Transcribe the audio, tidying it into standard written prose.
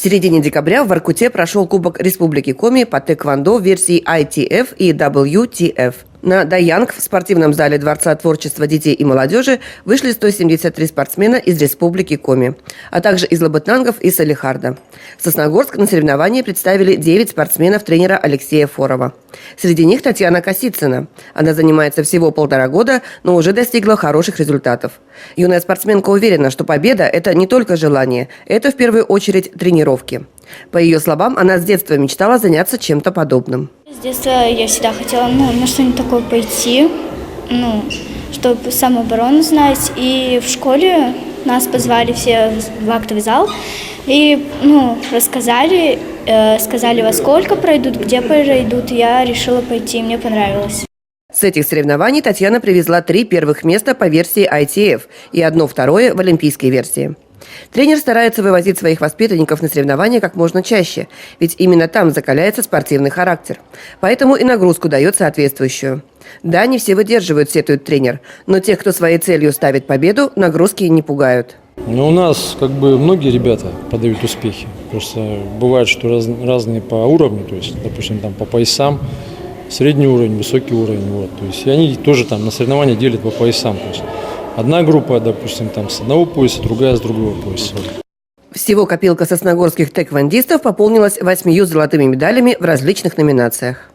В середине декабря в Воркуте прошел Кубок Республики Коми по тэквондо в версии ITF и WTF. На Даянг в спортивном зале Дворца творчества детей и молодежи вышли 173 спортсмена из Республики Коми, а также из Лабытнангов и Салихарда. В Сосногорск на соревнования представили 9 спортсменов тренера Алексея Форова. Среди них Татьяна Косицына. Она занимается всего 1,5 года, но уже достигла хороших результатов. Юная спортсменка уверена, что победа – это не только желание, это в первую очередь тренировки. По ее словам, она с детства мечтала заняться чем-то подобным. С детства я всегда хотела на что-нибудь такое пойти, чтобы самооборону знать. И в школе нас позвали все в актовый зал и рассказали, сказали, во сколько пройдут, где пройдут. Я решила пойти, мне понравилось. С этих соревнований Татьяна привезла 3 первых места по версии ITF и 1 второе в олимпийской версии. Тренер старается вывозить своих воспитанников на соревнования как можно чаще, ведь именно там закаляется спортивный характер. Поэтому и нагрузку дает соответствующую. Да, не все выдерживают, сетует тренер, но тех, кто своей целью ставит победу, нагрузки не пугают. Но у нас многие ребята подают успехи. Просто бывает, что разные по уровню, то есть, допустим, там по поясам, средний уровень, высокий уровень. То есть, и они тоже там на соревнования делят по поясам. То есть, одна группа, допустим, там с одного пояса, другая с другого пояса. Всего копилка сосногорских тэквондистов пополнилась 8 золотыми медалями в различных номинациях.